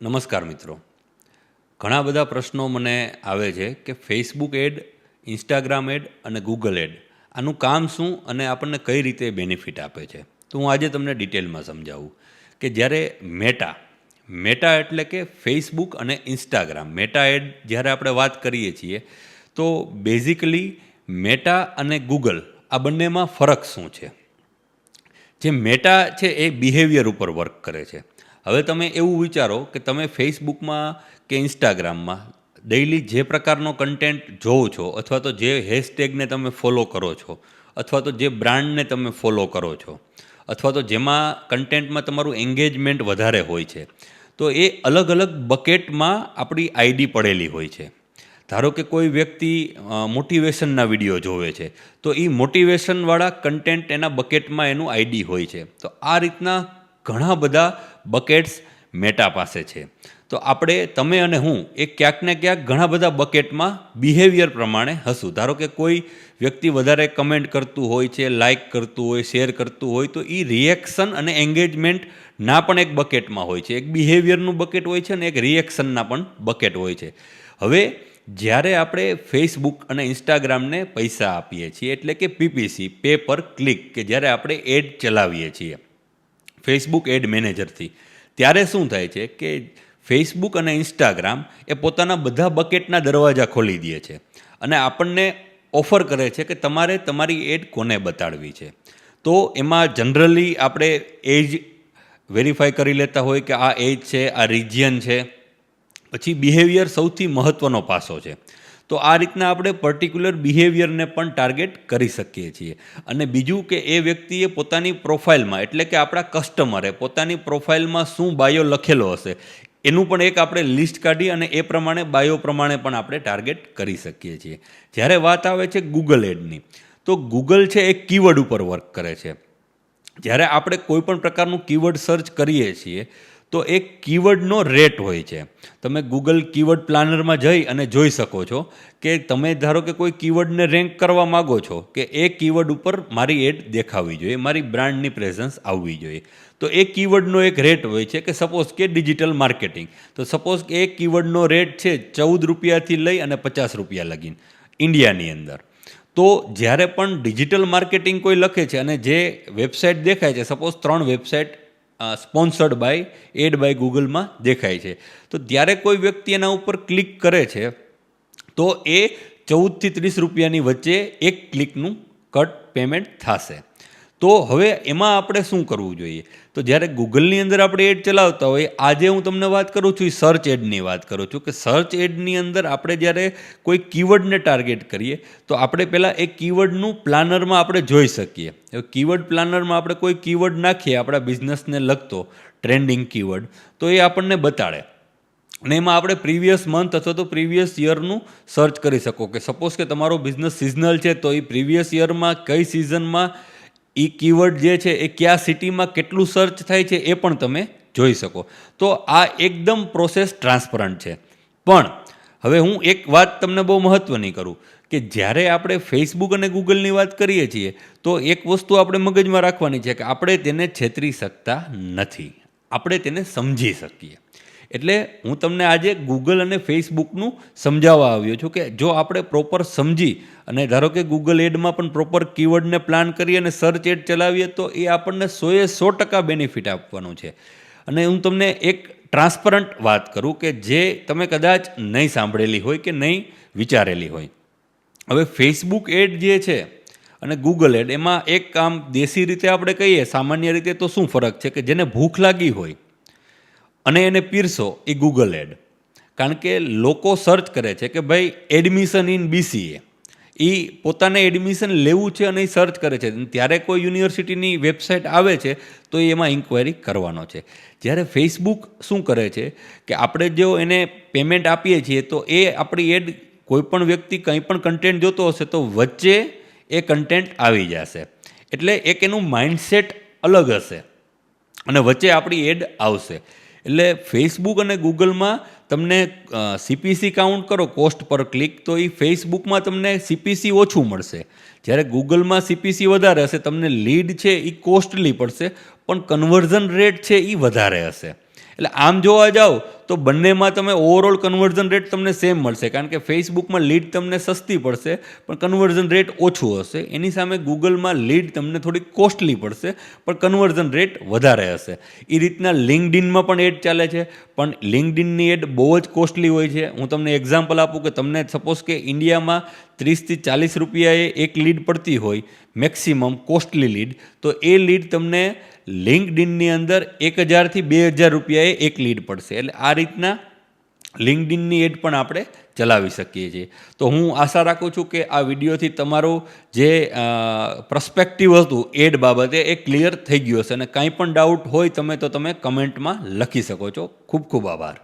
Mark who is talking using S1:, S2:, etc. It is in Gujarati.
S1: નમસ્કાર મિત્રો. ઘણા બધા પ્રશ્નો મને આવે છે કે ફેસબુક એડ, ઇન્સ્ટાગ્રામ એડ અને ગૂગલ એડ આનું કામ શું અને આપણને કઈ રીતે બેનિફિટ આપે છે. તો હું આજે તમને ડિટેલમાં સમજાવું કે જ્યારે મેટા એટલે કે ફેસબુક અને ઇન્સ્ટાગ્રામ, મેટા એડ જ્યારે આપણે વાત કરીએ છીએ તો બેઝિકલી મેટા અને ગૂગલ આ બંનેમાં ફરક શું છે. જે મેટા છે એ બિહેવિયર ઉપર વર્ક કરે છે. હવે તમે એવું વિચારો કે તમે ફેસબુકમાં કે ઇન્સ્ટાગ્રામમાં ડેઇલી જે પ્રકારનો કન્ટેન્ટ જોવો છો અથવા તો જે હેશટેગને તમે ફોલો કરો છો અથવા તો જે બ્રાન્ડને તમે ફોલો કરો છો અથવા તો જેમાં કન્ટેન્ટમાં તમારું એન્ગેજમેન્ટ વધારે હોય છે, તો એ અલગ અલગ બકેટમાં આપણી આઈડી પડેલી હોય છે. ધારો કે કોઈ વ્યક્તિ મોટિવેશનના વિડીયો જોવે છે તો એ મોટિવેશનવાળા કન્ટેન્ટ એના બકેટમાં એનું આઈડી હોય છે. તો આ રીતના ઘણા બધા બકેટ્સ મેટા પાસે છે. તો તમે અને હું એ ક્યાંક ને ક્યાંક ઘણા બધા બકેટમાં બિહેવિયર પ્રમાણે હશું. ધારો કે કોઈ વ્યક્તિ વધારે કમેન્ટ કરતું હોય છે, લાઇક કરતું હોય, શેર કરતું હોય, તો એ રિએક્શન અને એન્ગેજમેન્ટ ના પણ એક બકેટમાં હોય છે. એક બિહેવિયરનું બકેટ હોય છે અને એક રિએક્શનના પણ બકેટ હોય છે. હવે જ્યારે આપણે ફેસબુક અને ઇન્સ્ટાગ્રામને પૈસા આપીએ છીએ એટલે કે પીપીસી, પે પર ક્લિક, કે જ્યારે આપણે એડ ચલાવીએ છીએ ફેસબુક એડ મેનેજરથી, ત્યારે શું થાય છે કે ફેસબુક અને ઇન્સ્ટાગ્રામ એ પોતાના બધા બકેટના દરવાજા ખોલી દે છે અને આપણને ઓફર કરે છે કે તમારે તમારી એડ કોને બતાડવી છે. તો એમાં જનરલી આપણે એજ વેરીફાઈ કરી લેતા હોય કે આ એજ છે, આ રિજિયન છે. પછી બિહેવિયર સૌથી મહત્ત્વનો પાસો છે. તો આ રીતના આપણે પર્ટિક્યુલર બિહેવિયરને પણ ટાર્ગેટ કરી શકીએ છીએ. અને બીજું કે એ વ્યક્તિએ પોતાની પ્રોફાઇલમાં એટલે કે આપણા કસ્ટમરે પોતાની પ્રોફાઇલમાં શું બાયો લખેલો હશે એનું પણ એક આપણે લિસ્ટ કાઢી અને એ પ્રમાણે બાયો પ્રમાણે પણ આપણે ટાર્ગેટ કરી શકીએ છીએ. જ્યારે વાત આવે છે ગૂગલ એડની, તો ગૂગલ છે એ કીવર્ડ ઉપર વર્ક કરે છે. જ્યારે આપણે કોઈ પણ પ્રકારનું કીવર્ડ સર્ચ કરીએ છીએ તો એક કીવર્ડનો રેટ હોય છે. તમે ગૂગલ કીવર્ડ પ્લાનરમાં જઈ અને જોઈ શકો છો કે તમે ધારો કે કોઈ કીવર્ડને રેન્ક કરવા માગો છો કે એ કીવર્ડ ઉપર મારી એડ દેખાવી જોઈએ, મારી બ્રાન્ડની પ્રેઝન્સ આવવી જોઈએ, તો એ કીવર્ડનો એક રેટ હોય છે. કે સપોઝ કે ડિજિટલ માર્કેટિંગ, તો સપોઝ કે એ કીવર્ડનો રેટ છે 14 રૂપિયાથી લઈ અને 50 રૂપિયા લગીન ઇન્ડિયાની અંદર. તો જ્યારે પણ ડિજિટલ માર્કેટિંગ કોઈ લખે છે અને જે વેબસાઇટ દેખાય છે, suppose 3 website sponsored by ad by ગૂગલમાં દેખાય છે, તો ત્યારે કોઈ વ્યક્તિ એના ઉપર ક્લિક કરે છે તો એ 14 થી 30 રૂપિયાની વચ્ચે એક ક્લિકનું કટ પેમેન્ટ થશે. તો હવે એમાં આપણે શું કરવું જોઈએ? તો જ્યારે ગૂગલની અંદર આપણે એડ ચલાવતા હોય, આજે હું તમને વાત કરું છું એ સર્ચ એડની વાત કરું છું કે સર્ચ એડની અંદર આપણે જ્યારે કોઈ કીવર્ડને ટાર્ગેટ કરીએ તો આપણે પહેલાં એ કીવર્ડનું પ્લાનરમાં આપણે જોઈ શકીએ. કીવર્ડ પ્લાનરમાં આપણે કોઈ કીવર્ડ નાખીએ આપણા બિઝનેસને લગતો ટ્રેન્ડિંગ કીવર્ડ, તો એ આપણને બતાડે અને એમાં આપણે પ્રીવિયસ મંથ અથવા તો પ્રીવિયસ યરનું સર્ચ કરી શકો કે સપોઝ કે તમારો બિઝનેસ સિઝનલ છે તો એ પ્રીવિયસ યરમાં કઈ સિઝનમાં એ કીવર્ડ જે છે એ કયા સિટીમાં કેટલું સર્ચ થાય છે એ પણ તમે જોઈ શકો. તો આ એકદમ પ્રોસેસ ટ્રાન્સપરન્ટ છે. પણ હવે હું એક વાત તમને બહુ મહત્ત્વની કરું કે જ્યારે આપણે ફેસબુક અને ગૂગલની વાત કરીએ છીએ તો એક વસ્તુ આપણે મગજમાં રાખવાની છે કે આપણે તેને છેતરી શકતા નથી, આપણે તેને સમજી શકીએ. એટલે હું તમને આજે ગૂગલ અને ફેસબુકનું સમજાવવા આવ્યો છું કે જો આપણે પ્રોપર સમજી અને ધારો કે ગૂગલ એડમાં પણ પ્રોપર કીવર્ડને પ્લાન કરીએ અને સર્ચ એડ ચલાવીએ તો એ આપણને 100% બેનિફિટ આપવાનું છે. અને હું તમને એક ટ્રાન્સપરન્ટ વાત કરું કે જે તમે કદાચ નહીં સાંભળેલી હોય કે નહીં વિચારેલી હોય. હવે ફેસબુક એડ જે છે અને ગૂગલ એડ, એમાં એક કામ દેશી રીતે આપણે કહીએ સામાન્ય રીતે તો શું ફરક છે કે જેને ભૂખ લાગી હોય અને એને પીરસો એ ગૂગલ એડ. કારણ કે લોકો સર્ચ કરે છે કે ભાઈ એડમિશન ઇન BCA, એ પોતાને એડમિશન લેવું છે અને એ સર્ચ કરે છે. ત્યારે કોઈ યુનિવર્સિટીની વેબસાઇટ આવે છે તો એમાં ઇન્ક્વાયરી કરવાનો છે. જ્યારે ફેસબુક શું કરે છે કે આપણે જો એને પેમેન્ટ આપીએ છીએ તો એ આપણી એડ કોઈ પણ વ્યક્તિ કંઈ પણ કન્ટેન્ટ જોતો હશે તો વચ્ચે એ કન્ટેન્ટ આવી જશે. એટલે એક એનું માઇન્ડસેટ અલગ હશે અને વચ્ચે આપણી એડ આવશે. એટલે ફેસબુક અને ગૂગલમાં તમને CPC કાઉન્ટ કરો, કોસ્ટ પર ક્લિક, તો એ ફેસબુકમાં તમને CPC ઓછું મળશે, જ્યારે ગૂગલમાં CPC વધારે હશે. તમને લીડ છે એ કોસ્ટલી પડશે પણ કન્વર્ઝન રેટ છે એ વધારે હશે. એટલે આમ જોવા જાઓ તો બંનેમાં તમે ઓવરઓલ કન્વર્ઝન રેટ તમને સેમ મળશે, કારણ કે ફેસબુકમાં લીડ તમને સસ્તી પડશે પણ કન્વર્ઝન રેટ ઓછું હશે. એની સામે ગૂગલમાં લીડ તમને થોડી કોસ્ટલી પડશે પણ કન્વર્ઝન રેટ વધારે હશે. એ રીતના લિંક્ડઇનમાં પણ એડ ચાલે છે, પણ લિંક્ડઇનની એડ બહુ જ કોસ્ટલી હોય છે. હું તમને એક્ઝામ્પલ આપું કે તમને સપોઝ કે ઇન્ડિયામાં 30 થી 40 રૂપિયાએ એક લીડ પડતી હોય મેક્સિમમ કોસ્ટલી લીડ, તો એ લીડ તમને લિંક્ડઇનની અંદર 1000 થી 2000 રૂપિયાએ એક લીડ પડશે. એટલે આ રીતના લિંક્ડઇનની એડ પણ આપણે ચલાવી શકીએ છીએ. તો હું આશા રાખું છું કે આ વિડીયોથી તમારું જે પર્સપેક્ટિવ હતું એડ બાબતે એ ક્લિયર થઈ ગયું હશે, અને કાંઈ પણ ડાઉટ હોય તો તમે કમેન્ટમાં લખી શકો છો. ખૂબ ખૂબ આભાર.